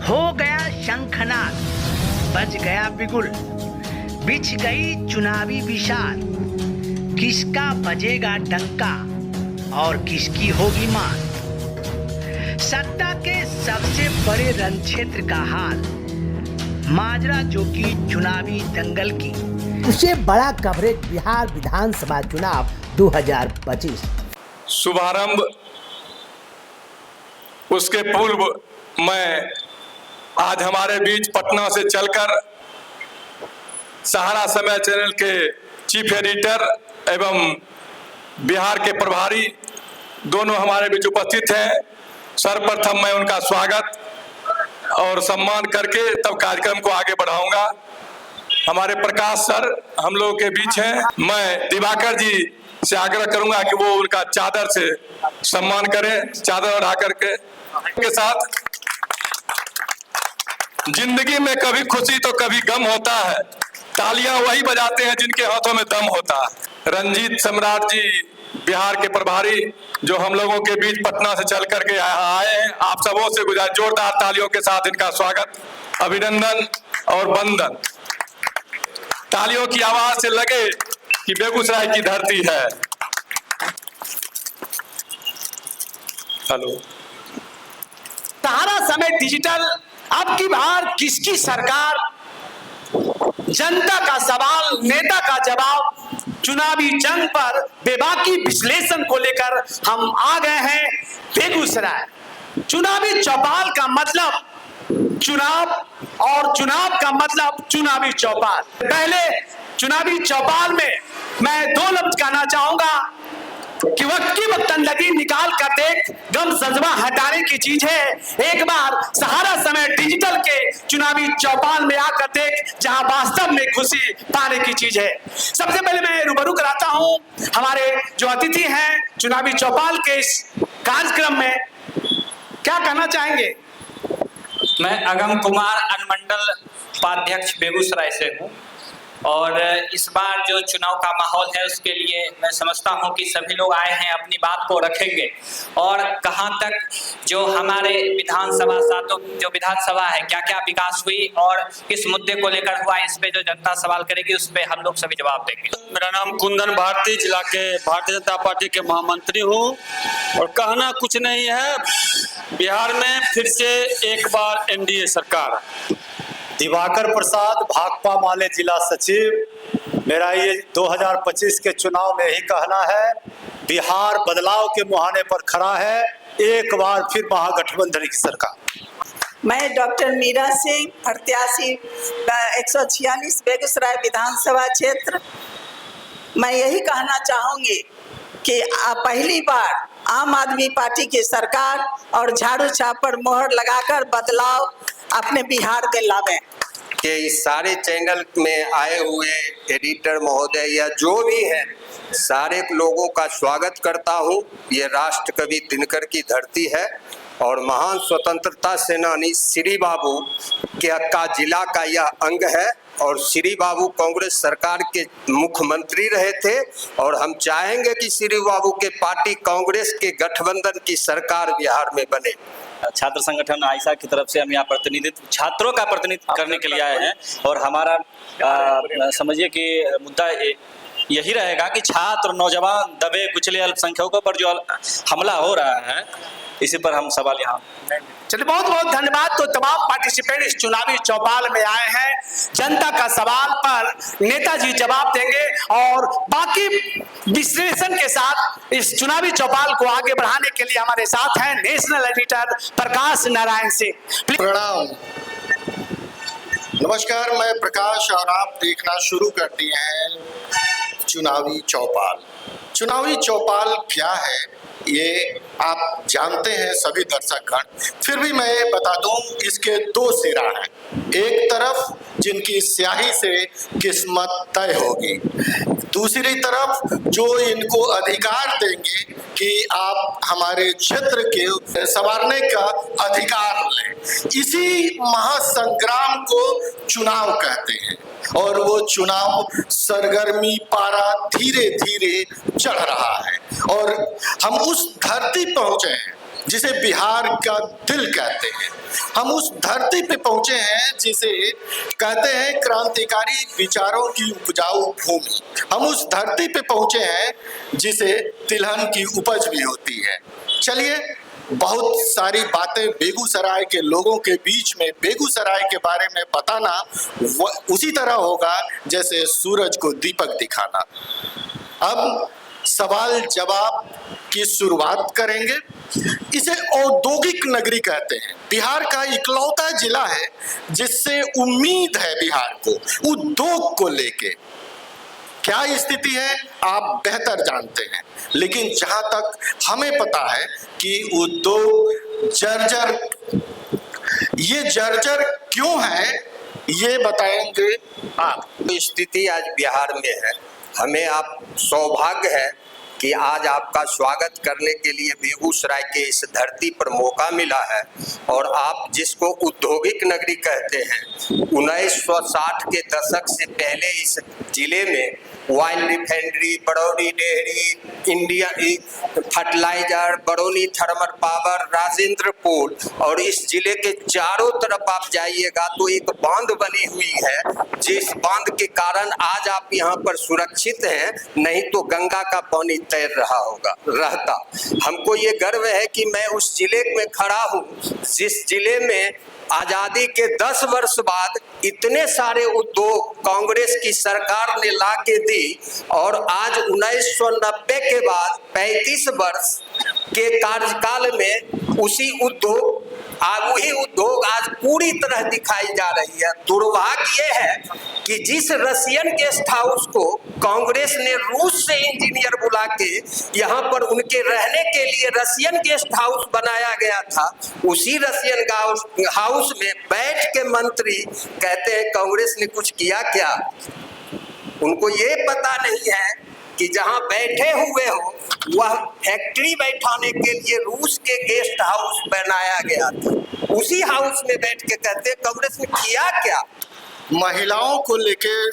हो गया शंखनाद, बज गया बिगुल, बिछ गई चुनावी विशाल। किसका बजेगा डंका और किसकी होगी मान। सत्ता के सबसे बड़े रण क्षेत्र का हाल, माजरा जो कि चुनावी दंगल की, उसे बड़ा कवरेज बिहार विधानसभा चुनाव 2025। शुभारंभ उसके पूर्व मैं आज हमारे बीच पटना से चलकर सहारा समय चैनल के चीफ एडिटर एवं बिहार के प्रभारी दोनों हमारे बीच उपस्थित हैं। सर्वप्रथम मैं उनका स्वागत और सम्मान करके तब कार्यक्रम को आगे बढ़ाऊंगा। हमारे प्रकाश सर हम लोगों के बीच हैं। मैं दिवाकर जी से आग्रह करूंगा कि वो उनका चादर से सम्मान करें, चादर उठा करके साथ। जिंदगी में कभी खुशी तो कभी गम होता है, तालियां वही बजाते हैं जिनके हाथों में दम होता है। रंजीत सम्राट जी बिहार के प्रभारी जो हम लोगों के बीच पटना से चल करके आए हैं, आप सबों से गुजारिश जोरदार तालियों के साथ इनका स्वागत, अभिनंदन और वंदन। तालियों की आवाज से लगे कि बेगूसराय की धरती है। हेलो। सहारा समय डिजिटल, अब की बार किसकी सरकार, जनता का सवाल, नेता का जवाब, चुनावी जंग पर बेबाकी विश्लेषण को लेकर हम आ गए हैं बेगूसराय। चुनावी चौपाल का मतलब चुनाव और चुनाव का मतलब चुनावी चौपाल। पहले चुनावी चौपाल में मैं दो लफ्ज कहना चाहूंगा कि वक्त की वक्तन लगी निकाल कर देख, गम सजवा हटाने की चीज है। एक बार सहारा समय डिजिटल के चुनावी चौपाल में आकर देख, जहां वास्तव में खुशी पाने की चीज है। सबसे पहले मैं रूबरू कराता हूं हमारे जो अतिथि हैं चुनावी चौपाल के इस कार्यक्रम में। क्या कहना चाहेंगे? मैं अगम कुमार अनुमंडल उपाध्यक्ष बेगूसराय से हूँ और इस बार जो चुनाव का माहौल है उसके लिए मैं समझता हूं कि सभी लोग आए हैं, अपनी बात को रखेंगे और कहां तक जो हमारे विधानसभा सातों जो विधानसभा है क्या क्या विकास हुई और किस मुद्दे को लेकर हुआ, इस पे जो जनता सवाल करेगी उस पे हम लोग सभी जवाब देंगे। मेरा नाम कुंदन भारती, जिला के भारतीय जनता पार्टी के महामंत्री हूँ और कहना कुछ नहीं है, बिहार में फिर से एक बार एनडीए सरकार। दिवाकर प्रसाद, भाकपा माले जिला सचिव। मेरा ये 2025 के चुनाव में ही कहना है, बिहार बदलाव के मुहाने पर खड़ा है, एक बार फिर महागठबंधन की सरकार। मैं डॉक्टर मीरा सिंह, प्रत्याशी 146 बेगूसराय विधानसभा क्षेत्र। मैं यही कहना चाहूँगी कि पहली बार आम आदमी पार्टी की सरकार और झाड़ू छाप पर मोहर लगाकर बदलाव अपने बिहार के लावे। कि इस सारे चैनल में आए हुए एडिटर महोदय या जो भी हैं, सारे लोगों का स्वागत करता हूं। ये राष्ट्र कवि दिनकर की धरती है और महान स्वतंत्रता सेनानी श्री बाबू का जिला का यह अंग है और श्री बाबू कांग्रेस सरकार के मुख्यमंत्री रहे थे और हम चाहेंगे कि श्री बाबू के पार्टी कांग्रेस के गठबंधन की सरकार बिहार में बने। छात्र संगठन आयशा की तरफ से हम यहाँ प्रतिनिधित्व, छात्रों का प्रतिनिधित्व करने के लिए आए हैं और हमारा समझिए कि मुद्दा यही रहेगा कि छात्र, नौजवान, दबे कुचले अल्पसंख्यकों पर जो हमला हो रहा है, इसी पर हम सवाल यहाँ। चलिए, बहुत बहुत धन्यवाद। तो तमाम पार्टिसिपेंट इस चुनावी चौपाल में आए हैं, जनता का सवाल पर नेताजी जवाब देंगे और बाकी विश्लेषण के साथ इस चुनावी चौपाल को आगे बढ़ाने के लिए हमारे साथ हैं नेशनल एडिटर प्रकाश नारायण सिंह। प्रणाम, नमस्कार, मैं प्रकाश और आप देखना शुरू कर दिए हैं चुनावी चौपाल। चुनावी चौपाल क्या है ये आप जानते हैं सभी दर्शकगण, फिर भी मैं बता दूं, इसके दो सिरा हैं। एक तरफ जिनकी स्याही से किस्मत तय होगी, दूसरी तरफ जो इनको अधिकार देंगे कि आप हमारे क्षेत्र के संवारने का अधिकार लें। इसी महासंग्राम को चुनाव कहते हैं और वो चुनाव सरगर्मी पारा धीरे धीरे चढ़ रहा है और हम उस धरती पहुंचे हैं जिसे बिहार का दिल कहते हैं। हम उस धरती पे पहुंचे हैं जिसे कहते हैं क्रांतिकारी विचारों की उपजाऊ भूमि। हम उस धरती पे पहुंचे हैं जिसे तिलहन की उपज भी होती है। चलिए, बहुत सारी बातें बेगूसराय के लोगों के बीच में बेगूसराय के बारे में बताना उसी तरह होगा जैसे सूरज को दीपक दिखाना। अब सवाल जवाब की शुरुआत करेंगे। इसे औद्योगिक नगरी कहते हैं। बिहार का इकलौता जिला है जिससे उम्मीद है बिहार को उद्योग को लेके। क्या स्थिति है आप बेहतर जानते हैं, लेकिन जहां तक हमें पता है कि उद्योग जर्जर क्यों है ये बताएंगे आप। स्थिति आज बिहार में है। हमें आप सौभाग्य है कि आज आपका स्वागत करने के लिए बेगूसराय के इस धरती पर मौका मिला है। और आप जिसको औद्योगिक नगरी कहते हैं, 1960 के दशक से पहले इस जिले में oil refinery, Barauni dairy, India fertiliser, Barauni thermal power, Rajendra पोल, और इस जिले के चारों तरफ आप जाइएगा तो एक बांध बनी हुई है, जिस बांध के कारण आज आप यहाँ पर सुरक्षित हैं, नहीं तो गंगा का पानी तैर रहा रहता। हमको ये गर्व है कि मैं उस जिले में खड़ा हूँ जिस जिले में आजादी के 10 वर्ष बाद इतने सारे उद्योग कांग्रेस की सरकार ने ला के दी। और आज 1990 के बाद 35 वर्ष के कार्यकाल में वही उद्योग आज पूरी तरह दिखाई जा रही है। दुर्भाग्य ये है कि जिस रशियन गेस्ट हाउस को कांग्रेस ने रूस से इंजीनियर बुला के यहाँ पर उनके रहने के लिए रशियन गेस्ट हाउस बनाया गया था, उसी रशियन हाउस में बैठ के मंत्री कहते हैं कांग्रेस ने कुछ किया क्या। उनको ये पता नहीं है कि जहां बैठे हुए हो वह फैक्ट्री बैठाने के लिए रूस के गेस्ट हाउस बनाया गया था। उसी हाउस में बैठ के कहते हैं कांग्रेस ने किया क्या। महिलाओं को लेके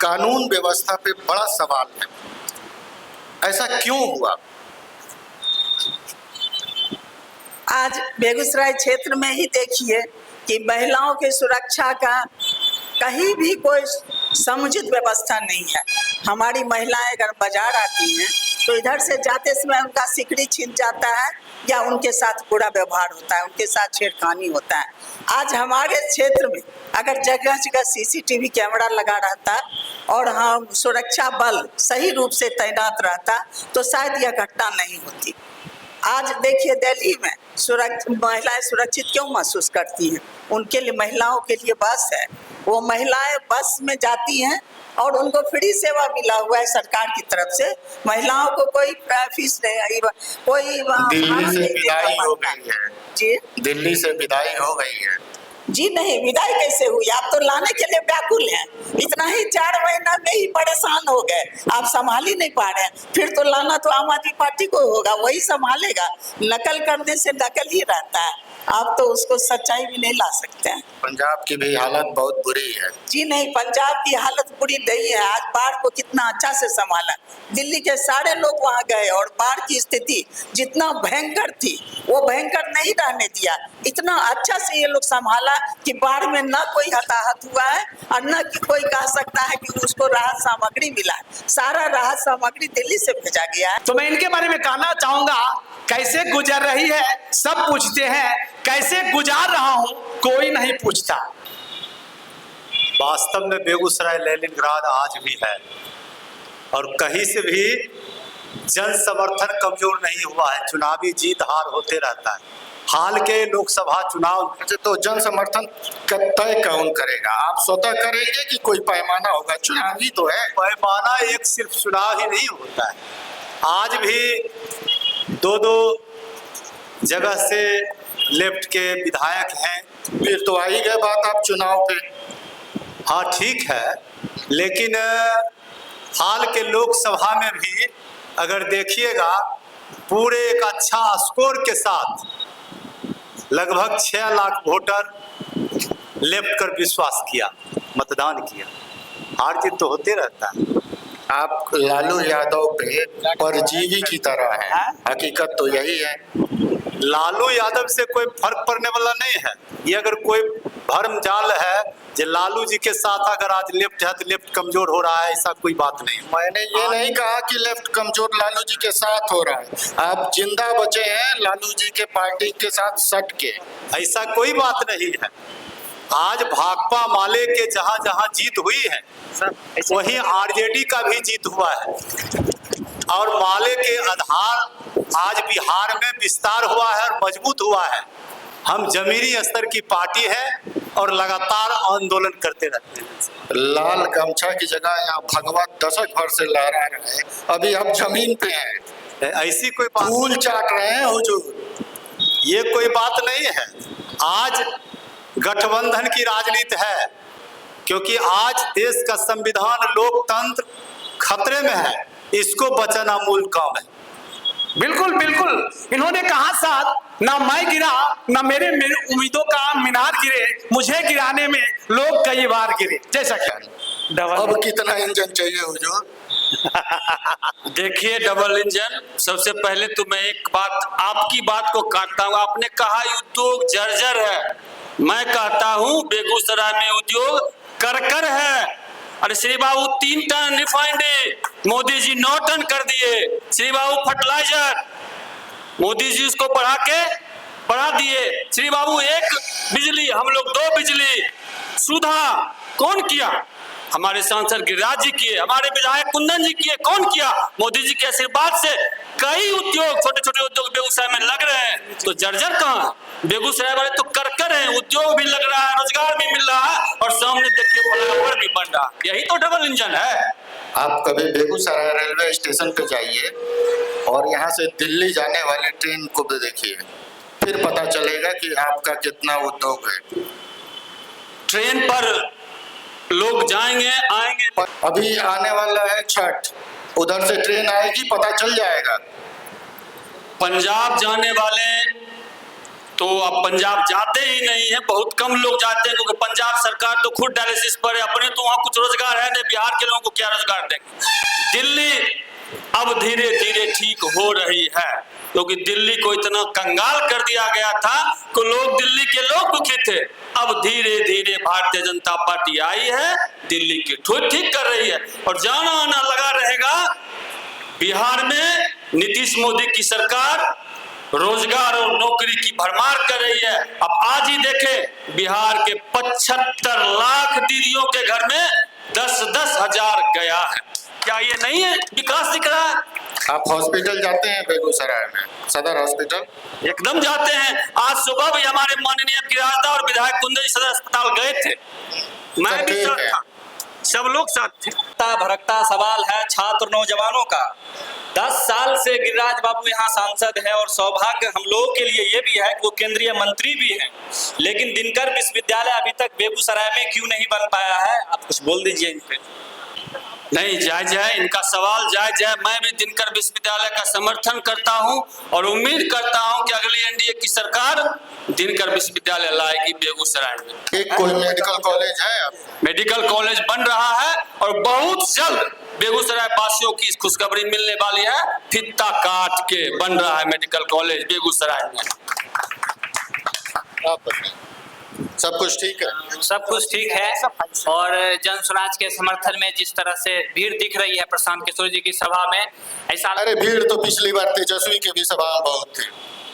कानून व्यवस्था पे बड़ा सवाल है, ऐसा क्यों हुआ? आज बेगूसराय क्षेत्र में ही देखिए कि महिलाओं की सुरक्षा का कहीं भी कोई समुचित व्यवस्था नहीं है। हमारी महिलाएं अगर बाजार आती हैं तो इधर से जाते समय उनका सिकड़ी छिन जाता है या उनके साथ बुरा व्यवहार होता है, उनके साथ छेड़खानी होता है। आज हमारे क्षेत्र में अगर जगह जगह सीसीटीवी कैमरा लगा रहता और हम सुरक्षा बल सही रूप से तैनात रहता तो शायद यह घटना नहीं होती। आज देखिए दिल्ली में महिलाएं सुरक्षित क्यों महसूस करती हैं? उनके लिए, महिलाओं के लिए बस है, वो महिलाएं बस में जाती हैं और उनको फ्री सेवा मिला हुआ है सरकार की तरफ से। महिलाओं को कोई फीस नहीं, कोई दिल्ली से विदाई हो गई है जी, दिल्ली से विदाई हो गई है जी। नहीं, विदाई कैसे हुई? आप तो लाने के लिए व्याकुल हैं। इतना ही 4 महीना में ही परेशान हो गए, आप संभाल ही नहीं पा रहे हैं। फिर तो लाना तो आम आदमी पार्टी को होगा, वही संभालेगा। नकल करने से नकल ही रहता है, आप तो उसको सच्चाई भी नहीं ला सकते हैं। पंजाब की भी हालत बहुत बुरी है जी। नहीं, पंजाब की हालत बुरी नहीं है। आज बाढ़ को कितना अच्छा से संभाला, दिल्ली के सारे लोग वहां गए और बाढ़ की स्थिति जितना भयंकर थी वो भयंकर नहीं रहने दिया। इतना अच्छा से ये लोग संभाला कि बाढ़ में न कोई हताहत हुआ है और न कि कोई कह सकता है कि उसको राहत सामग्री मिला। सारा राहत सामग्री दिल्ली से भेजा गया है। तो मैं इनके बारे में कहना चाहूंगा, कैसे गुजर रही है सब पूछते हैं, कैसे गुजार रहा हूं कोई नहीं पूछता। वास्तव में बेगूसराय लेनिनग्राद आज भी है और कहीं से भी जन समर्थन कमजोर नहीं हुआ है। चुनावी जीत हार होते रहता है। हाल के लोकसभा चुनाव तो जन समर्थन तय कौन करेगा? आप स्वतः करेंगे कि कोई पैमाना होगा? चुनावी तो है। पैमाना एक सिर्फ चुनाव ही नहीं होता है। आज भी 2-2 जगह से लेफ्ट के विधायक हैं। फिर तो आई गई बात आप चुनाव पे। हाँ ठीक है, लेकिन हाल के लोकसभा में भी अगर देखिएगा पूरे एक अच्छा स्कोर के साथ लगभग 6 लाख वोटर लेफ्ट कर विश्वास किया, मतदान किया। हार जीत तो होते रहता है। आप लालू यादव पे परजीवी की तरह हैं, हकीकत तो यही है। लालू यादव से कोई फर्क पड़ने वाला नहीं है। ये अगर कोई भ्रम जाल है जो लालू जी के साथ अगर आज लेफ्ट है तो लेफ्ट कमजोर हो रहा है, ऐसा कोई बात नहीं। मैंने ये नहीं कहा कि लेफ्ट कमजोर लालू जी के साथ हो रहा है, आप जिंदा बचे हैं लालू जी के पार्टी के साथ सट के। ऐसा कोई बात नहीं है। आज भाकपा माले के जहां जहां जीत हुई है वहीं आरजेडी का भी जीत हुआ है और माले के आधार आज बिहार में विस्तार हुआ है और मजबूत हुआ है। हम जमीनी स्तर की पार्टी है और लगातार आंदोलन करते रहते हैं। लाल गमछा की जगह यहाँ भगवा दशक भर से लहरा रहे हैं, अभी आप जमीन पे हैं, ऐसी कोई बात फूल चाट रहे हैं हुजूर। ये कोई बात नहीं है। आज गठबंधन की राजनीति है क्योंकि आज देश का संविधान लोकतंत्र खतरे में है, इसको बचाना मूल काम है। बिल्कुल बिल्कुल, इन्होंने कहा साथ ना मैं गिरा ना मेरे उम्मीदों का मीनार गिरे, मुझे गिराने में लोग कई बार गिरे। जैसा क्या अब कितना इंजन चाहिए हुजूर? देखिए डबल इंजन, सबसे पहले तो मैं एक बात आपकी बात को काटता हूँ। आपने कहा उद्योग जर्जर है, मैं कहता हूँ बेगूसराय में उद्योग करकर है। अरे श्री बाबू 3 ton refined Modi ji 9 ton कर दिए। श्री बाबू फर्टिलाइजर मोदी जी उसको बढ़ा दिए। श्री बाबू 1 बिजली, हम लोग 2 बिजली। सुधा कौन किया? हमारे सांसद गिरिराज जी किए, हमारे विधायक कुंदन जी किए। कौन किया? मोदी जी के आशीर्वाद से कई उद्योग, छोटे छोटे उद्योग बेगूसराय में लग रहे हैं। तो जर्जर कहाँ? बेगूसराय वाले तो कर हैं, उद्योग भी लग रहा है, रोजगार भी मिल रहा है और सामने देखिए फ्लाईओवर भी बन रहा है। यही तो डबल इंजन है। आप कभी बेगूसराय रेलवे स्टेशन पे जाइए और यहाँ से दिल्ली जाने वाली ट्रेन को भी देखिए, फिर पता चलेगा कि आपका कितना उद्योग है। ट्रेन पर लोग जाएंगे आएंगे। अभी आने वाला है छठ, उधर से ट्रेन आएगी, पता चल जाएगा। पंजाब जाने वाले तो अब पंजाब जाते ही नहीं है, बहुत कम लोग जाते हैं क्योंकि पंजाब सरकार तो खुद डायलिसिस पर है। अपने तो वहाँ कुछ रोजगार है नहीं, बिहार के लोगों को क्या रोजगार देंगे। दिल्ली अब धीरे धीरे ठीक हो रही है क्योंकि दिल्ली को इतना कंगाल कर दिया गया था कि लोग, दिल्ली के लोग दुखी थे। अब धीरे धीरे भारतीय जनता पार्टी आई है, दिल्ली की ठीक कर रही है और जाना आना लगा रहेगा। बिहार में नीतीश मोदी की सरकार रोजगार और नौकरी की भरमार कर रही है। अब आज ही देखें, बिहार के 75 लाख दीदियों के घर में 10-10 हजार गया है। क्या ये नहीं है विकास दिख रहा है? आप हॉस्पिटल जाते हैं बेगूसराय में, सदर हॉस्पिटल? एकदम जाते हैं। आज सुबह भी हमारे माननीय गिरिराज और विधायक कुंदन जी सदर अस्पताल गए थे, मैं भी साथ था, सब लोग साथ थे। भड़कता सवाल है छात्र नौजवानों का। 10 साल से गिरिराज बाबू यहाँ सांसद है और सौभाग्य हम लोगों के लिए ये भी है कि वो केंद्रीय मंत्री भी हैं, लेकिन दिनकर विश्वविद्यालय अभी तक बेगूसराय में क्यों नहीं बन पाया है? आप कुछ बोल दीजिए इन पे। नहीं, जायज है, इनका सवाल जायज है। मैं भी दिनकर विश्वविद्यालय का समर्थन करता हूं और उम्मीद करता हूं कि अगली एनडीए की सरकार दिनकर विश्वविद्यालय लाएगी बेगूसराय में। एक कोई मेडिकल कॉलेज है? मेडिकल कॉलेज बन रहा है और बहुत जल्द बेगूसराय वासियों की खुशखबरी मिलने वाली है। फित्ता काट के बन रहा है मेडिकल कॉलेज बेगूसराय में। सब कुछ ठीक है? सब कुछ ठीक है और जन स्वराज के समर्थन में जिस तरह से भीड़ दिख रही है प्रशांत किशोर जी की सभा में, ऐसा। अरे भीड़ तो पिछली बार तेजस्वी के भी सभा बहुत थी,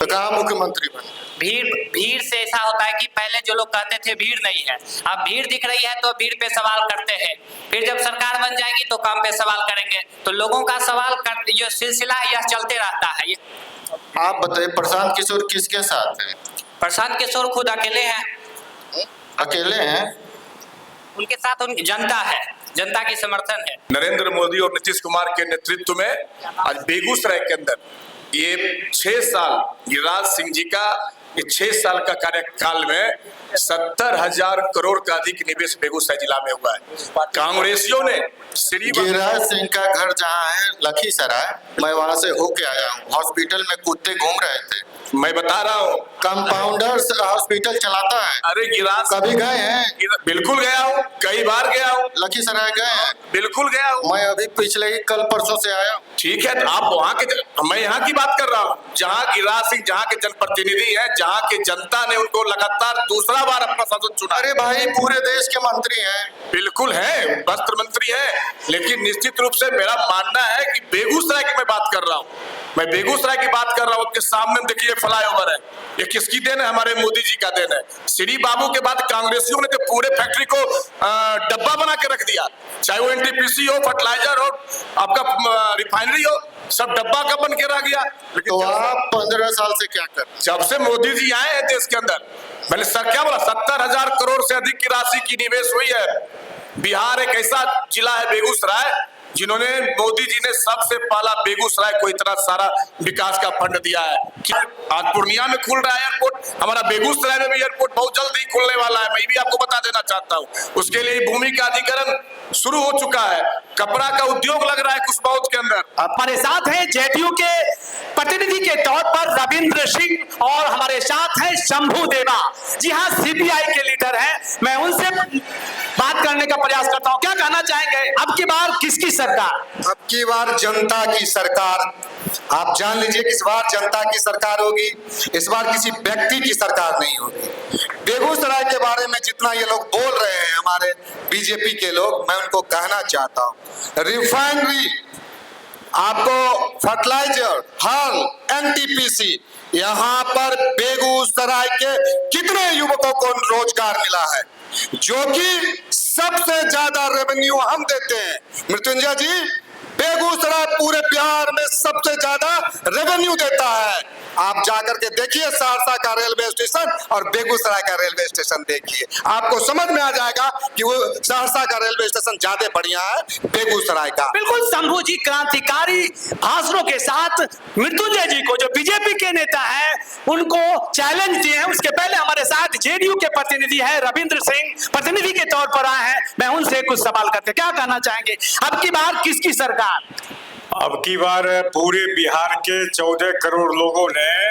तो कहाँ मुख्यमंत्री बने? भीड़ से ऐसा होता है कि पहले जो लोग कहते थे भीड़ नहीं है, अब भीड़ दिख रही है तो भीड़ पे सवाल करते हैं। फिर जब सरकार बन जाएगी तो काम पे सवाल करेंगे। तो लोगों का सवाल कर जो सिलसिला है यह चलते रहता है। आप बताइए, प्रशांत किशोर किसके साथ है? प्रशांत किशोर खुद अकेले हैं। अकेले हैं? उनके साथ उनकी जनता है, जनता की समर्थन है। नरेंद्र मोदी और नीतीश कुमार के नेतृत्व में आज बेगूसराय के अंदर ये 6 साल गिरिराज सिंह जी का 6 साल का कार्यकाल में 70,000 करोड़ का अधिक निवेश बेगूसराय जिला में हुआ है। कांग्रेसियों ने गिरिराज सिंह का घर जहाँ है लखीसराय, मैं वहां से होके आया हूँ। हॉस्पिटल में कुत्ते घूम रहे थे, मैं बता रहा हूँ। कंपाउंडर हॉस्पिटल चलाता है। अरे गिलास कभी गए हैं? बिल्कुल गया हूँ, कई बार गया हूँ। लखीसराय गए हैं? बिल्कुल गया हूँ। मैं अभी पिछले ही कल परसों से आया हूँ। ठीक है, आप वहाँ के, मैं यहाँ की बात कर रहा हूँ जहाँ गिरिराज सिंह जहाँ के जनप्रतिनिधि हैं, जहाँ की जनता ने उनको लगातार दूसरा बार अपना सांसद चुना। अरे भाई, पूरे देश के मंत्री हैं। बिल्कुल है, वस्त्र मंत्री है, लेकिन निश्चित रूप से मेरा मानना है कि बेगूसराय की मैं बात कर रहा हूँ, मैं बेगूसराय की बात कर रहा हूँ। के सामने देखिए फ्लाईओवर है, ये किसकी देन है? हमारे मोदी जी का देन है। श्री बाबू के बाद कांग्रेसियों ने तो पूरे फैक्ट्री को डब्बा बना के रख दिया, चाहे वो एनटीपीसी हो, फर्टिलाइजर हो, आपका रिफाइनरी हो, सब डब्बा का बन के रह गया। लेकिन तो आप 15 साल से क्या कर? जब से मोदी जी आए हैं देश के अंदर, मैंने सर क्या बोला, 70,000 करोड़ से अधिक की राशि की निवेश हुई है। बिहार एक ऐसा जिला है बेगूसराय जिन्होंने, मोदी जी ने सबसे पहला बेगूसराय को इतना सारा विकास का फंड दिया है। आज पूर्णिया में खुल रहा है एयरपोर्ट, हमारा बेगूसराय में भी एयरपोर्ट बहुत जल्द ही खुलने वाला है, मैं भी आपको बता देना चाहता हूँ। उसके लिए भूमि का अधिग्रहण शुरू हो चुका है, कपड़ा का उद्योग लग रहा है कुशमाउथ के अंदर। हमारे साथ हैं जेडीयू के प्रतिनिधि के तौर पर रविंद्र सिंह और हमारे साथ हैं शंभू देवा, जी हाँ, सीपीआई के लीडर हैं। मैं उनसे बात करने का प्रयास करता हूं। क्या कहना चाहेंगे, अब की बार किसकी सरकार? अब की बार जनता की सरकार। आप जान लीजिए कि इस बार जनता की सरकार होगी, इस बार किसी व्यक्ति की सरकार नहीं होगी। बेगूसराय के बारे में जितना ये लोग बोल रहे हैं हमारे बीजेपी के लोग, मैं उनको कहना चाहता हूँ, रिफाइनरी, आपको फर्टिलाइजर, हल, एनटीपीसी, यहाँ पर बेगूसराय के कितने युवकों को रोजगार मिला है, जो कि सबसे ज्यादा रेवेन्यू हम देते हैं। मृत्युंजय जी, बेगूसराय पूरे बिहार में सबसे ज्यादा रेवेन्यू देता है। आप जाकर के देखिए सहरसा का रेलवे स्टेशन और बेगूसराय का रेलवे स्टेशन देखिए, आपको समझ में आ जाएगा कि वो सहरसा का रेलवे स्टेशन ज्यादा बढ़िया है बेगूसराय का। बिल्कुल शंभू जी, क्रांतिकारी भाषणों के साथ मृत्युंजय जी को, जो बीजेपी के नेता हैं, उनको चैलेंज दिए हैं। उसके पहले हमारे साथ जेडीयू के प्रतिनिधि है रविंद्र सिंह, प्रतिनिधि के तौर पर आए हैं। मैं उनसे कुछ सवाल करते, क्या कहना चाहेंगे, अब की बार किसकी सरकार? अब की बार पूरे बिहार के 14 करोड़ लोगों ने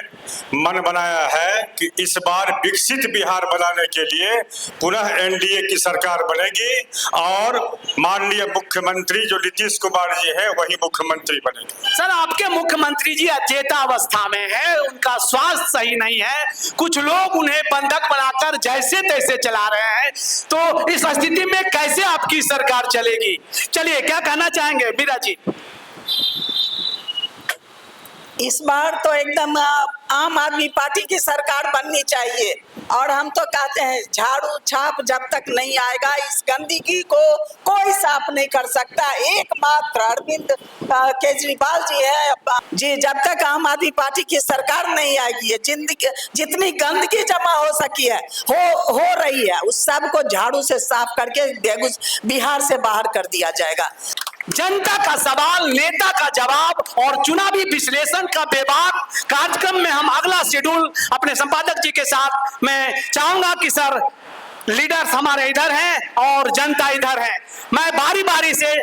मन बनाया है कि इस बार विकसित बिहार बनाने के लिए पुनः एनडीए की सरकार बनेगी और माननीय मुख्यमंत्री जो नीतीश कुमार जी हैं वही मुख्यमंत्री बनेंगे। सर, आपके मुख्यमंत्री जी अचेता अवस्था में है, उनका स्वास्थ्य सही नहीं है, कुछ लोग उन्हें बंधक बनाकर जैसे तैसे चला रहे हैं, तो इस स्थिति में कैसे आपकी सरकार चलेगी? चलिए, क्या कहना चाहेंगे मीरा जी? इस बार तो एकदम आम आदमी पार्टी की सरकार बननी चाहिए। और हम तो कहते हैं, झाड़ू छाप जब तक नहीं आएगा, इस गंदगी को कोई साफ नहीं कर सकता। एकमात्र अरविंद केजरीवाल जी है जी। जब तक आम आदमी पार्टी की सरकार नहीं आएगी, जितनी गंदगी जमा हो सकी है, हो रही है, उस सब को झाड़ू से साफ करके बिहार से बाहर कर दिया जाएगा। जनता का सवाल, नेता का जवाब और चुनावी विश्लेषण का बेबाक कार्यक्रम में हम अगला शेड्यूल अपने संपादक जी के साथ, मैं चाहूंगा कि सर, लीडर्स हमारे इधर हैं और जनता इधर है। मैं बारी बारी से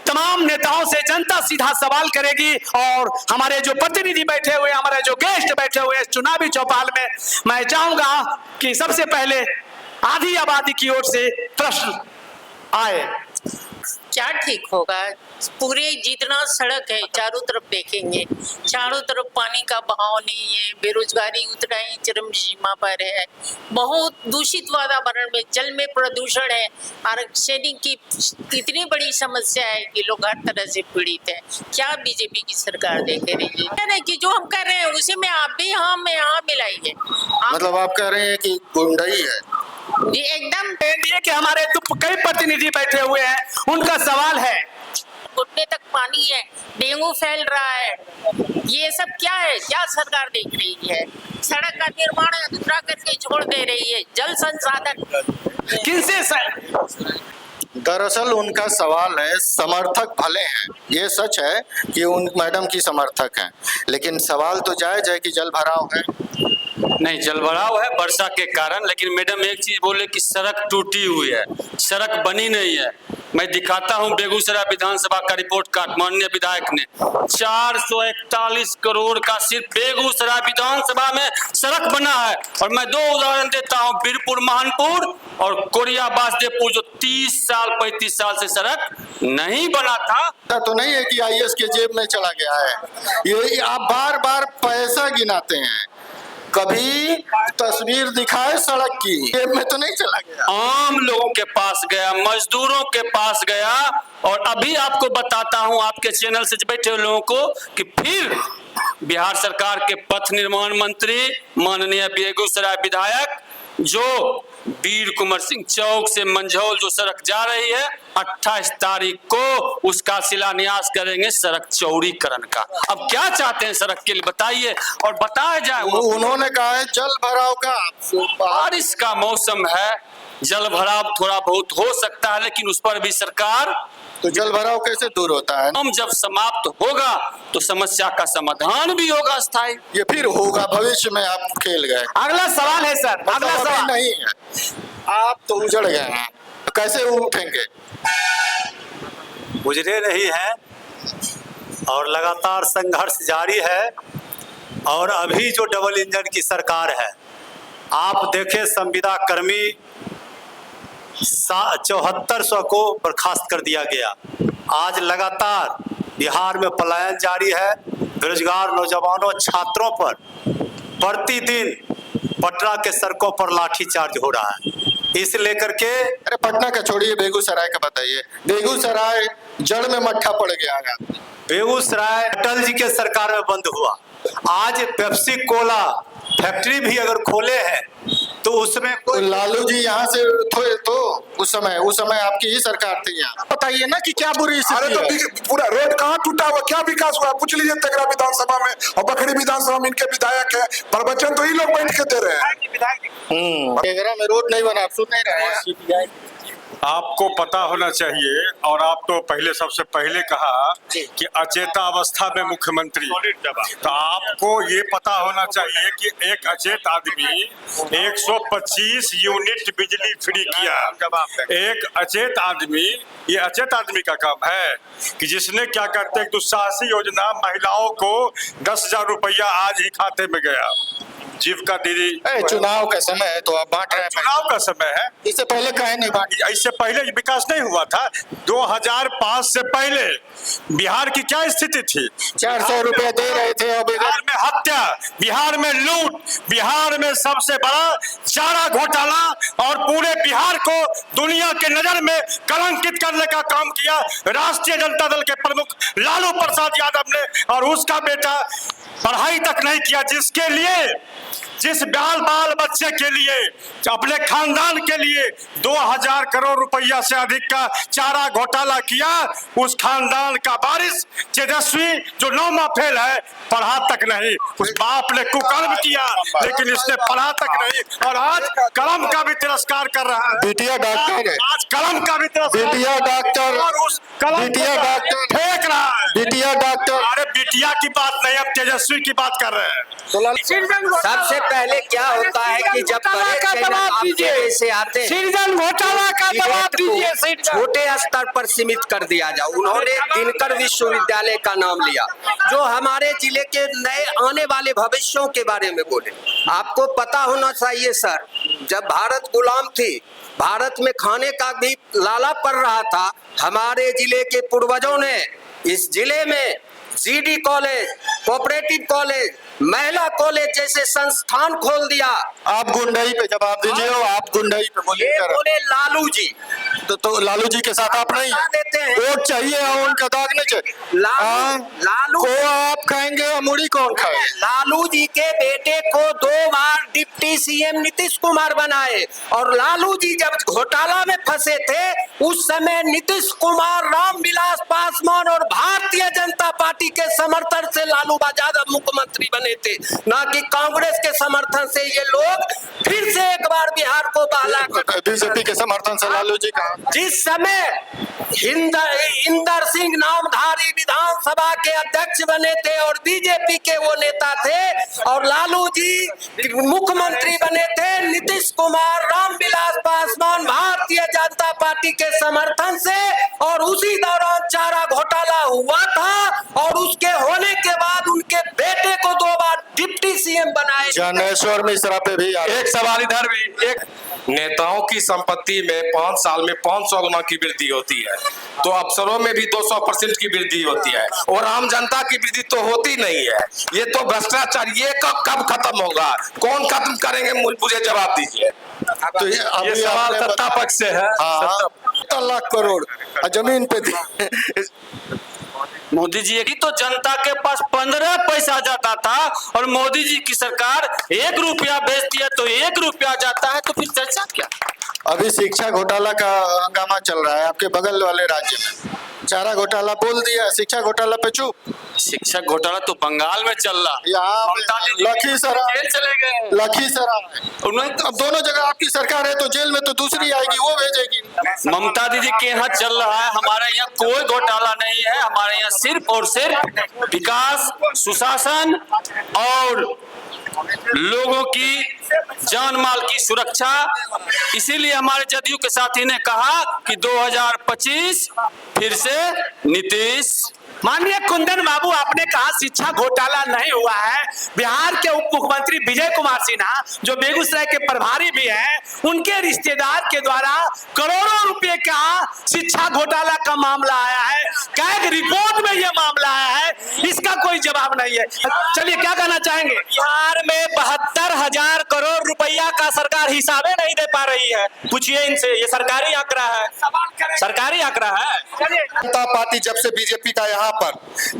तमाम नेताओं से जनता सीधा सवाल करेगी और हमारे जो प्रतिनिधि बैठे हुए, हमारे जो गेस्ट बैठे हुए चुनावी चौपाल में, मैं चाहूंगा कि सबसे पहले आधी आबादी की ओर से प्रश्न आए। क्या ठीक होगा? पूरे जितना सड़क है चारों तरफ देखेंगे, चारों तरफ पानी का बहाव नहीं है, बेरोजगारी उतना ही चरम सीमा पर है, बहुत दूषित वातावरण में, जल में प्रदूषण है, आरक्षण की इतनी बड़ी समस्या है कि लोग हर तरह से पीड़ित हैं। क्या बीजेपी की सरकार देख रही है कि जो हम कर रहे हैं उसी में आप भी हम यहाँ मिलाइए। मतलब आप कह रहे हैं कि गुंडाई है? जी एकदम। एनडीए के हमारे कई प्रतिनिधि बैठे हुए हैं, उनका सवाल है, घुटने तक पानी है, डेंगू फैल रहा है, ये सब क्या है? क्या सरकार देख रही है? सड़क का निर्माण अधूरा करके छोड़ दे रही है, जल संसाधन किनसे? दरअसल उनका सवाल है, समर्थक भले हैं, ये सच है कि उन मैडम की समर्थक हैं, लेकिन सवाल तो जायज है कि जल भराव है। नहीं, जल भराव है वर्षा के कारण, लेकिन मैडम एक चीज बोले कि सड़क टूटी हुई है, सड़क बनी नहीं है। मैं दिखाता हूं बेगूसराय विधानसभा का रिपोर्ट कार्ड। माननीय विधायक ने 441 करोड़ का सिर्फ बेगूसराय विधानसभा में सड़क बना है। और मैं 2 उदाहरण देता हूं, बीरपुर महानपुर और कोरिया बासदेवपुर, जो 30 साल 35 साल से सड़क नहीं बना था। तो नहीं है कि आईएएस के जेब में चला गया है, ये आप बार बार पैसा गिनाते हैं, कभी तस्वीर दिखाए सड़क की, जेब में तो नहीं चला गया। आम लोगों के पास गया, मजदूरों के पास गया। और अभी आपको बताता हूं, आपके चैनल से बैठे हुए लोगों को, कि फिर बिहार सरकार के पथ निर्माण मंत्री माननीय बेगूसराय विधायक जो वीर कुंवर सिंह चौक से मंझौल जो सड़क जा रही है, 28 तारीख को उसका शिलान्यास करेंगे, सड़क चौड़ीकरण का। अब क्या चाहते हैं सड़क के लिए बताइए और बताया जाए। उन्होंने कहा है जल भराव का, बारिश का मौसम है, जल भराव थोड़ा बहुत हो सकता है, लेकिन उस पर भी सरकार, तो जल भराव कैसे दूर होता है? हम जब समाप्त होगा तो समस्या का समाधान भी होगा स्थायी। ये फिर होगा, भविष्य में आप खेल गए। अगला सवाल है सर, अगला सवाल नहीं है, आप तो उजड़ गए हैं, तो कैसे उठेंगे? गुजरे नहीं हैं और लगातार संघर्ष जारी है। और अभी जो डबल इंजन की सरकार है, आप देखें, संविदा कर्मी 7400 को बर्खास्त कर दिया गया। आज लगातार बिहार में पलायन जारी है। बेरोजगार नौजवानों, छात्रों पर प्रतिदिन पटना के सड़कों पर लाठीचार्ज हो रहा है। इस लेकर के, अरे पटना का छोड़िए, बेगूसराय का बताइए। बेगूसराय जड़ में मट्ठा पड़ गया है। बेगूसराय अटल जी के सरकार में बंद हुआ। आज पेप्सी कोला फैक्ट्री भी अगर खोले हैं तो उसमें कोई, लालू जी यहाँ से थे तो उस समय आपकी ही सरकार थी यहाँ। बताइए ना कि क्या बुरी स्थिति है। तो पूरा रोड कहाँ टूटा हुआ, क्या विकास हुआ? पूछ लीजिए तेगरा विधानसभा में और बखरी विधानसभा में इनके विधायक है, प्रवचन तो ये लोग बैठ के दे रहे हैं। तेगरा में रोड नहीं बना, आप सुन नहीं रहे हैं। आपको पता होना चाहिए, और आप तो पहले सबसे पहले कहा कि अचेता अवस्था में मुख्यमंत्री, तो आपको ये पता होना चाहिए कि एक अचेत आदमी 125 यूनिट बिजली फ्री किया। एक अचेत आदमी, ये अचेत आदमी का काम है कि जिसने क्या कहते हैं, दुस्साहसी योजना, महिलाओं को 10,000 रुपया आज ही खाते में गया। जीविका दीदी, चुनाव का समय है तो आप बांट रहे हैं। चुनाव का समय है, इससे पहले कहे नहीं बांटी? इससे पहले विकास नहीं हुआ था। 2005 से पहले बिहार की क्या स्थिति थी? 400 रुपया दे रहे थे। बिहार में हत्या, बिहार में लूट, बिहार में सबसे बड़ा चारा घोटाला, और पूरे बिहार को दुनिया के नजर में कलंकित करने का काम किया राष्ट्रीय जनता दल के प्रमुख लालू प्रसाद यादव ने। और उसका बेटा पढ़ाई तक नहीं किया, जिसके लिए, जिस बाल बच्चे के लिए, अपने खानदान के लिए 2000 करोड़ रुपया से अधिक का चारा घोटाला किया, उस खानदान का वारिस तेजस्वी जो 9वां फेल है, पढ़ा तक नहीं। उस बाप ने कुकर्म किया, लेकिन इसने पढ़ा तक नहीं, और आज कलम का भी तिरस्कार कर रहा है। बिटिया डॉक्टर है, आज कलम का भी तिरस्कार, बिटिया डॉक्टर, और उस कलम बिटिया डॉक्टर फेंक रहा है। बिटिया डॉक्टर, अरे बिटिया की बात नहीं, हम तेजस्वी की बात कर रहे हैं। सबसे पहले क्या होता है कि जब बड़े चैनल आपके जैसे आते हैं, सृजन घोटाला का जवाब दीजिए। छोटे स्तर पर सीमित कर दिया जाए। उन्होंने दिनकर विश्वविद्यालय का नाम लिया, जो हमारे जिले के नए आने वाले भविष्यों के बारे में बोले। आपको पता होना चाहिए सर, जब भारत गुलाम थी, भारत में खाने का भी लाला पड़ रहा था, हमारे जिले के पूर्वजों ने इस जिले में जीडी कॉलेज, कोऑपरेटिव कॉलेज, महिला कॉलेज जैसे संस्थान खोल दिया। आप गुंडाई पे जवाब दीजिए, आप गुंडाई पे बोले लालू जी, तो लालू जी के साथ आप नहीं देते हैं। वोट चाहिए और उनका दाग नहीं चाहिए। लालू को आप खाएंगे, अमूड़ी कौन खाए? लालू जी के बेटे को 2 बार डिप्टी सीएम नीतीश कुमार बनाए, और लालू जी जब घोटाला में फंसे थे, उस समय नीतीश कुमार, रामविलास पासवान और भारतीय जनता पार्टी के समर्थन से लालू यादव मुख्यमंत्री बने थे, ना कि कांग्रेस के समर्थन से। ये लोग फिर से एक बार बिहार को बहला कर, बीजेपी के समर्थन से लालू जी का, जिस समय इंदर सिंह नामधारी विधानसभा के अध्यक्ष बने थे और बीजेपी के वो नेता थे, और लालू जी मुख्यमंत्री बने थे, नीतीश कुमार, रामविलास पासवान भारतीय जनता पार्टी पार्टी के समर्थन से, और उसी दौरान चारा घोटाला हुआ था और उसके होने के बाद उनके बेटे को 2 बार डिप्टी सीएम बनाए। ज्ञानेश्वर मिश्रा पे भी एक सवाल इधर भी, एक नेताओं की संपत्ति में 5 साल में 500 गुना की वृद्धि होती है, तो अफसरों में भी 200% की वृद्धि होती है, और आम जनता की वृद्धि तो होती नहीं है। ये तो भ्रष्टाचार, ये कब खत्म होगा, कौन खत्म करेंगे, मुझे जवाब दीजिए। तो ये सवाल सत्ता पक्ष से है। 70 लाख करोड़ जमीन पे मोदी जी की तो जनता के पास 15 पैसा जाता था, और मोदी जी की सरकार 1 रुपया बेचती है तो 1 रुपया जाता है, तो फिर चर्चा क्या? अभी शिक्षा घोटाला का हंगामा चल रहा है आपके बगल वाले राज्य में। चारा घोटाला बोल दिया, शिक्षा घोटाला पे चुप। शिक्षा घोटाला तो बंगाल में चल रहा, यहाँ लखीसराय चले गए, लखीसराय, अब दोनों जगह आपकी सरकार है, तो जेल में तो दूसरी आएगी, वो भेजेगी। ममता दीदी के यहाँ चल रहा है, हमारे यहाँ कोई घोटाला नहीं है। हमारे यहाँ सिर्फ और सिर्फ विकास, सुशासन और लोगों की जान माल की सुरक्षा। इसीलिए हमारे जदयू के साथी ने कहा कि 2025 फिर से नीतीश। माननीय कुंदन बाबू, आपने कहा शिक्षा घोटाला नहीं हुआ है। बिहार के उप मुख्यमंत्री विजय कुमार सिन्हा, जो बेगूसराय के प्रभारी भी हैं, उनके रिश्तेदार के द्वारा करोड़ों रुपए का शिक्षा घोटाला का मामला आया है। कैग रिपोर्ट में यह मामला आया है, इसका कोई जवाब नहीं है। चलिए, क्या कहना चाहेंगे? बिहार में 72,000 करोड़ रुपया का सरकार हिसाबे नहीं दे पा रही है। पूछिए इनसे, ये सरकारी आंकड़ा है, सरकारी आंकड़ा है। जनता पार्टी जब से बीजेपी का यहाँ पर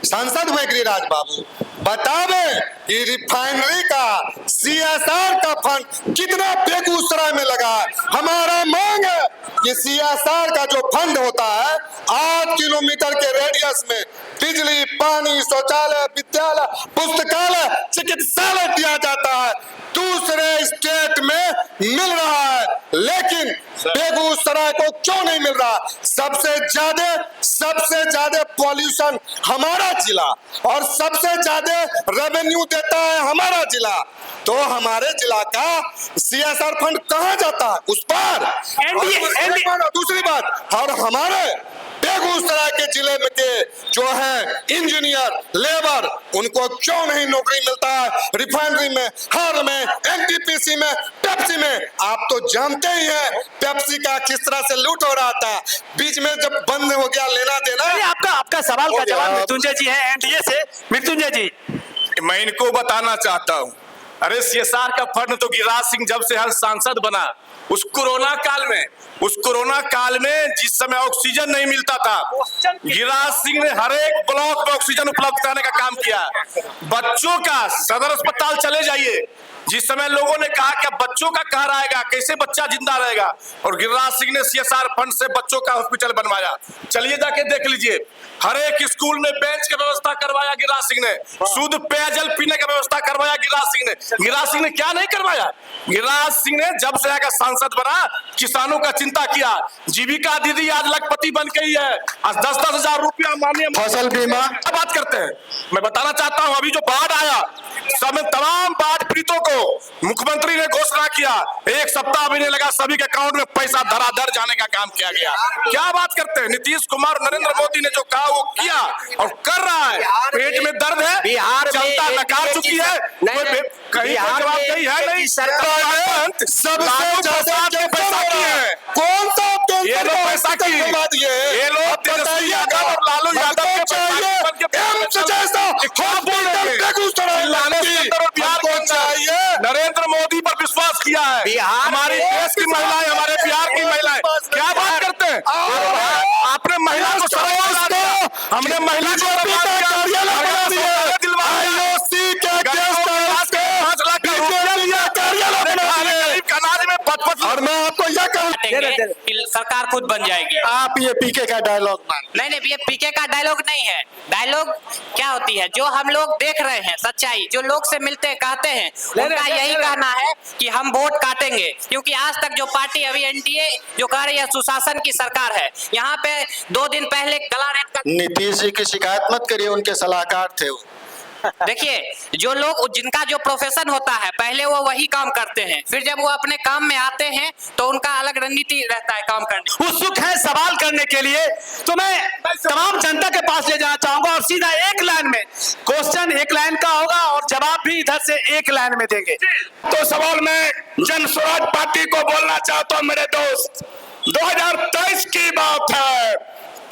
सांसद हुए गिरिराज बाबू, बतावे कि रिफाइनरी का CSR का फंड कितना बेगूसराय में लगा है। हमारा मांग है कि CSR का जो फंड होता है, 8 किलोमीटर के रेडियस में बिजली, पानी, शौचालय, विद्यालय, पुस्तकालय, चिकित्सालय दिया जाता है, दूसरे स्टेट में मिल रहा है, लेकिन बेगूसराय को क्यों नहीं मिल रहा? सबसे ज्यादा पॉल्यूशन हमारा जिला, और सबसे ज्यादा रेवेन्यू देता है हमारा जिला, तो हमारे जिला का CSR फंड कहाँ जाता है? उस पर। दूसरी बात, और हमारे बेगूसराय के जिले में के जो है इंजीनियर, लेबर, उनको क्यों नहीं नौकरी मिलता है? रिफाइनरी में, हाल में, NTPC में, पेप्सी में। आप तो जानते ही हैं पेप्सी का किस तरह से लूट हो रहा था, बीच में जब बंद हो गया लेना देना। आपका सवाल का जवाब मृत्युंजय जी है एनडीए से। मृत्युंजय जी, मैं इनको बताना चाहता हूँ, अरे CSR का फंड तो गिरिराज सिंह जब से हर सांसद बना, उस कोरोना काल में जिस समय ऑक्सीजन नहीं मिलता था, गिरिराज सिंह ने हर एक ब्लॉक में ऑक्सीजन उपलब्ध कराने का काम किया। बच्चों का सदर अस्पताल चले जाइए, जिस समय लोगों ने कहा कि बच्चों का कहाँ रहेगा, कैसे बच्चा जिंदा रहेगा, और गिरिराज सिंह ने CSR फंड से बच्चों का हॉस्पिटल बनवाया। चलिए जाके देख लीजिए, हर एक स्कूल में बेंच का व्यवस्था करवाया गिरिराज सिंह ने, शुद्ध पेयजल पीने का व्यवस्था करवाया गिरिराज सिंह ने। गिरिराज सिंह ने क्या नहीं करवाया? गिरिराज सिंह ने जब से आकर सांसद बना, किसानों का चिंता किया। जीविका दीदी आज लखपति बन गई है, आज 10-10 हजार रुपया माननीय फसल बीमा बात करते हैं। मैं बताना चाहता हूँ, अभी जो बाढ़ आया, सब तमाम बाढ़ पीड़ितों को मुख्यमंत्री ने घोषणा किया, 1 सप्ताह भी नहीं लगा, सभी के अकाउंट में पैसा धराधर जाने का काम किया गया। क्या बात करते हैं? नीतीश कुमार, नरेंद्र मोदी ने जो कहा वो किया और कर रहा है। पेट में दर्द है, बिहार जनता नकार चुकी है, कहीं जवाब नहीं है। सरकार सबसे ज्यादा पैसा की है, कौन सा ये लोग पैसा की, ये लोग तेजस्वी यादव और लालू यादव के चाहिए। नरेंद्र मोदी पर विश्वास किया है, हमारी देश की महिलाएं, हमारे बिहार की महिलाएं क्या बात करते हैं? आपने महिला को सर्वोच्च दिया, हमने महिला को और मैं आपको यह कहूँ, सरकार खुद बन जाएगी। आप ये पीके का डायलॉग नहीं, ये पीके का डायलॉग नहीं है। डायलॉग क्या होती है, जो हम लोग देख रहे हैं, सच्चाई जो लोग से मिलते हैं, कहते हैं, उनका यही कहना है कि हम वोट काटेंगे, क्योंकि आज तक जो पार्टी अभी एनडीए जो कह रही है सुशासन की सरकार है, यहाँ पे 2 दिन पहले गला रेत का। नीतीश जी की शिकायत मत करिए, उनके सलाहकार थे वो। देखिए, जो लोग जिनका जो प्रोफेशन होता है पहले वो वही काम करते हैं, फिर जब वो अपने काम में आते हैं तो उनका अलग रणनीति रहता है काम करने। उत्सुक है सवाल करने के लिए, तो मैं तमाम जनता के पास ले जाना चाहूंगा और सीधा एक लाइन में क्वेश्चन एक लाइन का होगा और जवाब भी इधर से एक लाइन में देंगे। तो सवाल में जन स्वराज पार्टी को बोलना चाहता हूं मेरे दोस्त, 2023 की बात है,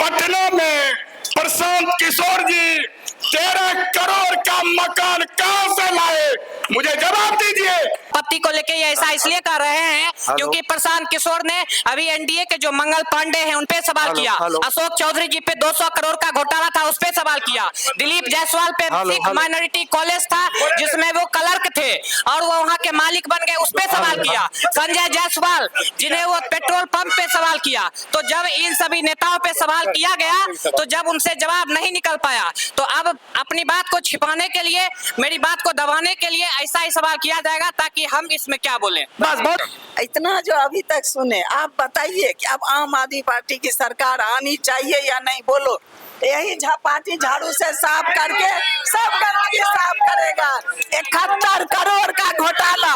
पटना में प्रशांत किशोर जी 13 करोड़ का मकान कहां से लाए? मुझे जवाब दीजिए। पत्ती को लेके ये ऐसा इसलिए कर रहे हैं क्योंकि प्रशांत किशोर ने अभी एनडीए के जो मंगल पांडे हैं उन पे सवाल किया, अशोक चौधरी जी पे 200 करोड़ का घोटाला था उस पे सवाल किया, दिलीप जायसवाल पे सिख माइनॉरिटी कॉलेज था जिसमें वो क्लर्क थे और वो वहाँ के मालिक बन गए उस पे सवाल किया, संजय जायसवाल जिन्हें वो पेट्रोल पंप पे सवाल किया। तो जब इन सभी नेताओं पे सवाल किया गया तो जब उनसे जवाब नहीं निकल पाया तो अब अपनी बात को छिपाने के लिए, मेरी बात को दबाने के लिए ऐसा ही सवाल किया जाएगा ताकि हम इसमें क्या बोलें। बस इतना जो अभी तक सुने, आप बताइए कि अब आम आदमी पार्टी की सरकार आनी चाहिए या नहीं, बोलो। यही पार्टी झाड़ू से साफ करके सब गंदगी साफ करेगा। 71 करोड़ का घोटाला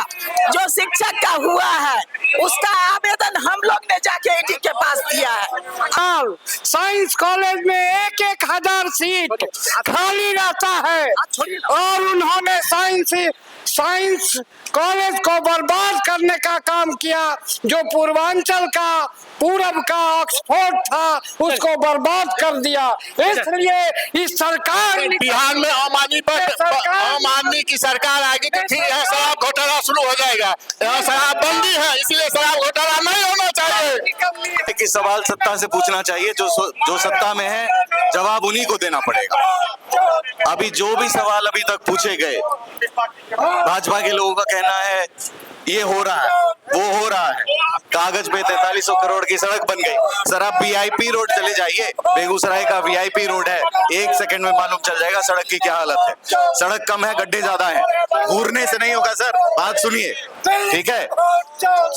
जो शिक्षक का हुआ है उसका आवेदन हम लोग ने जाके ईडी के पास दिया है। साइंस कॉलेज में 1,000 सीट खाली रहता है और उन्होंने साइंस कॉलेज को बर्बाद करने का काम किया। जो पूर्वांचल का पूरब का ऑक्सफोर्ड था उसको बर्बाद कर दिया। इसलिए इस सरकार बिहार में आम आदमी की सरकार आएगी तो फिर यहाँ शराब घोटाला शुरू हो जाएगा। यहाँ शराबबंदी है, इसलिए शराब घोटाला नहीं होना चाहिए। कि सवाल सत्ता से पूछना चाहिए, जो सत्ता में है जवाब उन्हीं को देना पड़ेगा। अभी जो भी सवाल अभी तक पूछे गए, भाजपा के लोगों का कहना है ये हो रहा है, वो हो रहा है, कागज पे 4300 करोड़ की सड़क बन गई। सर आप वीआईपी रोड चले जाइए, बेगूसराय का वीआईपी रोड है, 1 सेकंड में मालूम चल जाएगा सड़क की क्या हालत है। सड़क कम है, गड्ढे ज्यादा हैं, घूरने से नहीं होगा सर, बात सुनिए, ठीक है।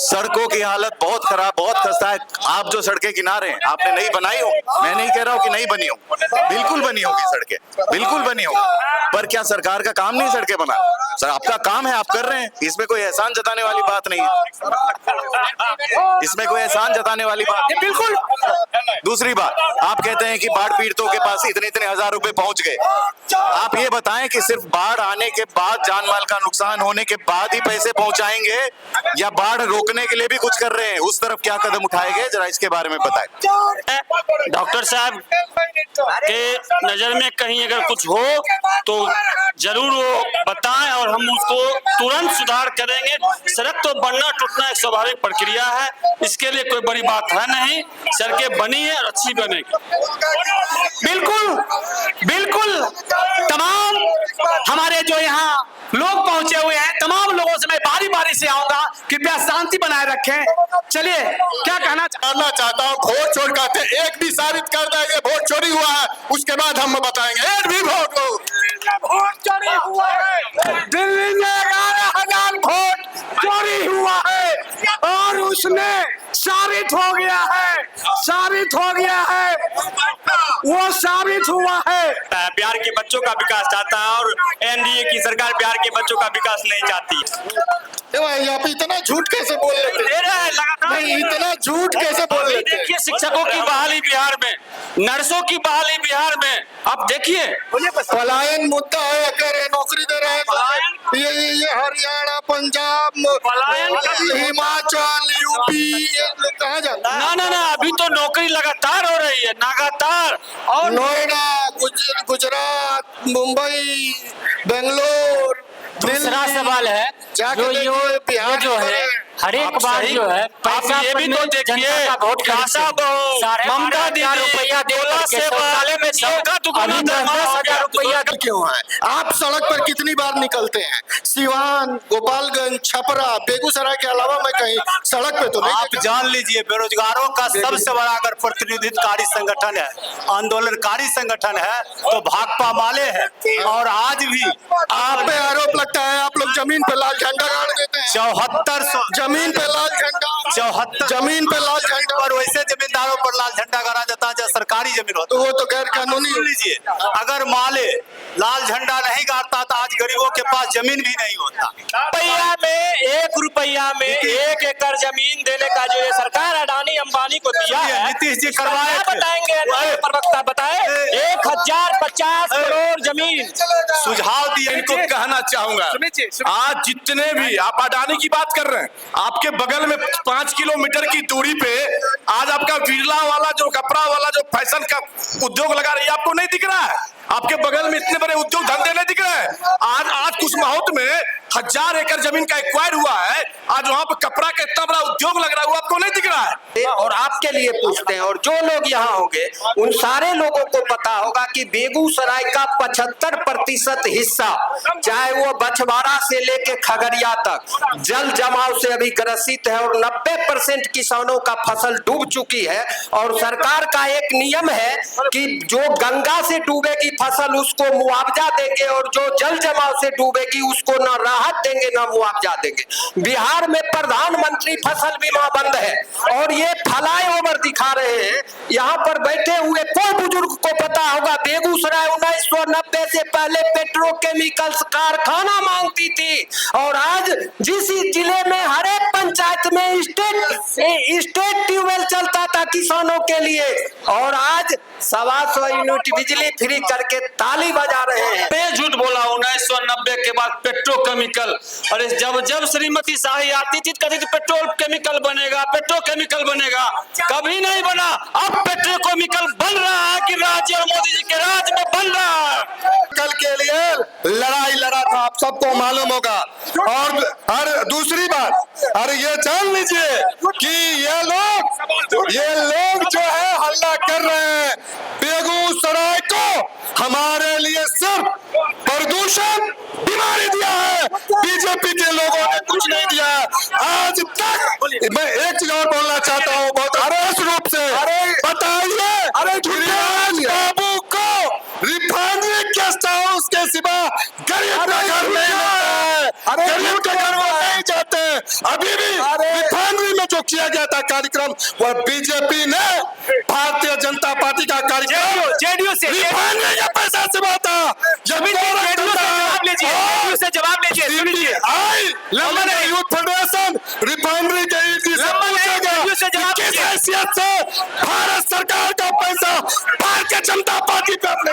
सड़कों की हालत बहुत खराब, बहुत खस्ता है। आप जो सड़कें किनारे हैं आपने नहीं बनाई होगी, मैं नहीं कह रहा हूँ कि नहीं बनी होगी, बिल्कुल बनी होगी सड़कें, बिल्कुल बनी होगी, पर क्या सरकार का काम नहीं सड़कें बना? सर आपका काम है, आप कर रहे हैं, इसमें कोई एहसान जताने वाली बात नहीं है, इसमें कोई एहसान जताने वाली बात नहीं। बिल्कुल। दूसरी बात, आप कहते हैं कि बाढ़ पीड़ितों के पास इतने हजार रुपए पहुंच गए। आप ये बताएं कि सिर्फ बाढ़ आने के बाद, जान माल का नुकसान होने के बाद ही पैसे पहुंचाएंगे या बाढ़ रोकने के लिए भी कुछ कर रहे हैं? उस तरफ क्या कदम उठाए गए, जरा इसके बारे में बताएं। डॉक्टर साहब के नजर में कहीं अगर कुछ हो तो जरूर वो बताएं और हम उसको तुरंत सुधार करेंगे। सड़क तो बनना टूटना एक स्वाभाविक प्रक्रिया है, इसके लिए कोई बड़ी बात है नहीं, सड़कें बनी है और अच्छी बनेगी। बिल्कुल बिल्कुल। तमाम हमारे जो यहाँ लोग पहुंचे हुए हैं, तमाम लोगों से मैं बारी बारी से आऊंगा, कृपया शांति बनाए रखें। चलिए क्या कहना चाहता हूँ, वोट चोर कहते हैं, एक भी साबित कर देंगे वोट चोरी हुआ है, उसके बाद हम बताएंगे एक भी वोट चोरी हुआ है। दिल्ली में 11,000 वोट चोरी हुआ है और उसने साबित हो गया है, साबित हो गया है, वो साबित हुआ है। बिहार के बच्चों का विकास चाहता है और एनडीए की सरकार बिहार के बच्चों का विकास नहीं चाहती। आप इतना झूठ कैसे बोल लेते हैं? इतना झूठ कैसे बोल लेते हैं? देखिए शिक्षकों की बहाली बिहार में, नर्सों की बहाली बिहार में, अब देखिए पलायन मुद्दा है, अगर नौकरी दे रहे हैं तो ये हरियाणा, पंजाब, हिमाचल, यूपी, कहाँ जाता है? ना अभी तो नौकरी लगातार हो रही है, लगातार। और नोएडा, गुजरात, मुंबई, बेंगलोर। दूसरा सवाल है जो है हर एक बार जो है पैसा ये भी तो देखिए, ममता रुपया में सबका 10,000 रुपया क्यों है? आप सड़क पर कितनी बार निकलते हैं? सिवान, गोपालगंज, छपरा, बेगूसराय के अलावा मैं कहीं सड़क पे तो नहीं। आप जान लीजिए, बेरोजगारों का सबसे बड़ा अगर प्रतिनिधित्वकारी संगठन है, आंदोलनकारी संगठन है तो भाकपा माले है। और आज भी आप पे आरोप लगता है आप लोग जमीन पे लाल झंडा गाड़ देते हैं। 7400 जमीन पे लाल झंडा, 74 जमीन पे लाल झंडा, और वैसे जमींदारों पर लाल झंडा गाड़ा जाता है जब सरकारी जमीन होता है, तो वो तो गैर कानूनी। लीजिए, अगर माले पहले लाल झंडा नहीं गाड़ता था, आज गरीबों के पास जमीन भी नहीं होता। रुपया में 1 रुपया में 1 एकड़ जमीन देने का जो ये सरकार अडानी अंबानी को दिया है, नीतीश जी करवाए थे। बताएंगे प्रवक्ता बताए 1050 करोड़ जमीन सुझाव दिए। इनको कहना चाहूंगा, आज जितने भी आप अडानी की बात कर रहे हैं, आपके बगल में 5 किलोमीटर की दूरी पे आज आपका बिरला वाला जो कपड़ा वाला जो फैशन का उद्योग लगा रही है, आपको नहीं दिख रहा है? आपके बगल में इतने बड़े उद्योग धंधे नहीं दिख रहे हैं? आज कुशमाहोत में 1000 एकड़ जमीन का एक्वायर हुआ है, आज वहां पर कपड़ा का इतना बड़ा उद्योग लग रहा है, वो आपको नहीं दिख रहा है? और आपके लिए पूछते हैं, और जो लोग यहाँ होंगे उन सारे लोगों को पता होगा कि बेगूसराय का 75% हिस्सा, चाहे वो बछवाड़ा से लेके खगड़िया तक, जल जमाव से अभी ग्रसित है और 90% किसानों का फसल डूब चुकी है। और सरकार का एक नियम है कि जो गंगा से डूबेगी फसल उसको मुआवजा देंगे, और जो जल जमाव से डूबेगी उसको ना राहत देंगे ना मुआवजा देंगे। बिहार में प्रधानमंत्री फसल बीमा बंद है और ये फ्लाईओवर दिखा रहे हैं। यहाँ पर बैठे हुए कोई बुजुर्ग को पता होगा, बेगूसराय 1990 से पहले पेट्रोकेमिकल्स कारखाना मांगती थी, और आज जिस जिले में हर एक पंचायत में स्टेट ट्यूबवेल चलता था किसानों के लिए, और आज 125 यूनिट बिजली फ्री करके ताली बजा रहे हैं। मैं झूठ बोला 1990 के बाद पेट्रोकेमिकल, अरे जब श्रीमती शाही आती थी कहती थी पेट्रोल केमिकल बनेगा, पेट्रोकेमिकल बनेगा, कभी नहीं बना। अब पेट्रोकेमिकल बन रहा है कि राज्य और मोदी जी के राज में बन रहा है। कल के लिए लड़ाई लड़ा था, आप सबको मालूम होगा। और दूसरी बात, अरे ये जान लीजिए कि ये लोग जो है हल्ला कर रहे हैं, बेगूसराय को हमारे लिए सिर्फ प्रदूषण बीमारी दिया है, बीजेपी के लोगों ने कुछ नहीं दिया आज तक। मैं एक चीज और बोलना चाहता हूँ बहुत आदर्श रूप से, बताइए बाबू को रिफाइनरी गेस्ट हाउस के सिवा गरीब का घर नहीं मिलता है, गरीब के घर वो नहीं जाते। अभी भी रिफाइनरी में जो किया गया था कार्यक्रम, वह बीजेपी ने भारतीय जनता पार्टी का कार्यक्रम जेडीयू से रिफाइनरी का पैसा से हुआ था। जवाब लीजिए यूथ फेडरेशन रिफाइनरी के किस हैसियत से भारत सरकार का पैसा भारतीय जनता पार्टी पे अपने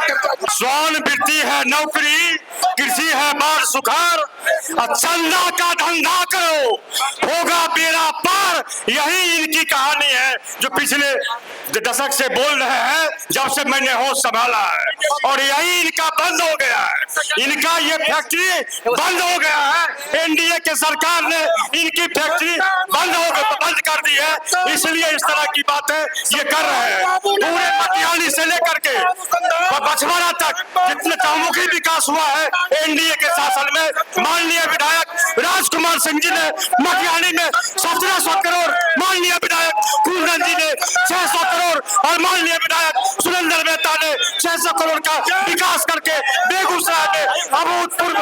स्वान वृद्धि है नौकरी, कृषि है बाढ़ सुखार, चंदा का धंधा करो होगा बेड़ा पार। यही इनकी कहानी है जो पिछले दशक से बोल रहे हैं, जब से मैंने होश संभाला है, और यही इनका बंद हो गया है। इनका ये फैक्ट्री बंद हो गया है, एनडीए के सरकार ने इनकी फैक्ट्री बंद कर दी है, इसलिए इस तरह की बातें ये कर रहे हैं। पूरे मटियाली से लेकर के बछवाड़ा तक जितने चहुमुखी विकास हुआ है एनडीए के शासन में, माननीय विधायक राजकुमार सिंह जी ने मटियाली में 1700 करोड़, माननीय विधायक कुंदन जी ने 600 करोड़ और माननीय विधायक सुरेंद्र मेहता ने 600 करोड़ का विकास करके बेगूसराय में अभूतपूर्व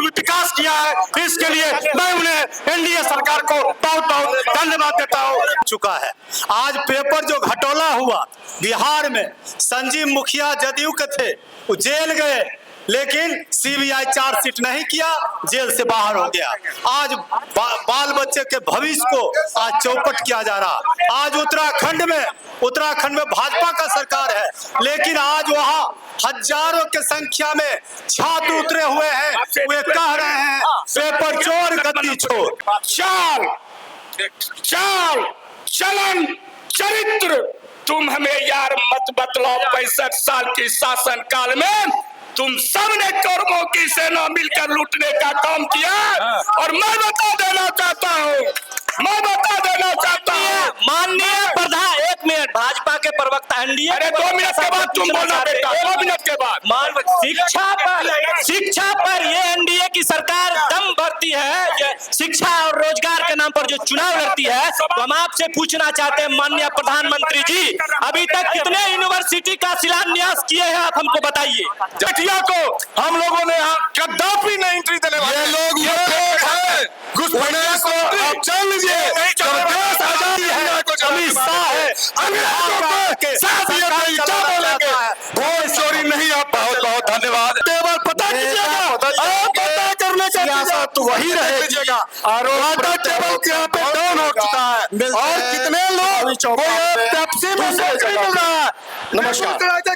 विकास किया है। इसके लिए मैं उन्हें एनडीए सरकार को बहुत बहुत धन्यवाद देता हूँ। चुका है आज पेपर जो घटोला हुआ बिहार में, संजीव मुखिया जदयू के थे, वो जेल गए, लेकिन सीबीआई चार्जशीट नहीं किया, जेल से बाहर हो गया। आज बाल बच्चे के भविष्य को आज चौपट किया जा रहा। आज उत्तराखंड में भाजपा का सरकार है, लेकिन आज वहाँ हजारों की संख्या में छात्र उतरे हुए हैं, वे कह रहे हैं पेपर चोर गद्दी छोर। चाल चलन चरित्र तुम हमें यार मत बतलाओ। 65 साल की शासन काल में तुम सबने कौरवों की सेना मिलकर लूटने का काम किया, और मैं बता देना चाहता हूँ माननीय प्रधान, 1 मिनट, भाजपा के प्रवक्ता एनडीए, अरे 2 मिनट के बाद तुम बोलना बेटा, 2 मिनट के बाद। शिक्षा पर ये एनडीए की सरकार दम भरती है, शिक्षा और रोजगार के नाम पर जो चुनाव लड़ती है, तो हम आपसे पूछना चाहते हैं माननीय प्रधानमंत्री जी, अभी तक कितने यूनिवर्सिटी का शिलान्यास किए हैं, आप हमको बताइए। जटिया को हम लोगों ने यहाँ कदापि नहीं एंट्री देने वाले। ये लोग आप जान लीजिए भोज चोरी नहीं आप सियासत वही रहेगी। आटा केवल यहाँ पे डाउन हो चुका है और कितने लोग पेप्सी में मिल रहा है। नमस्कार।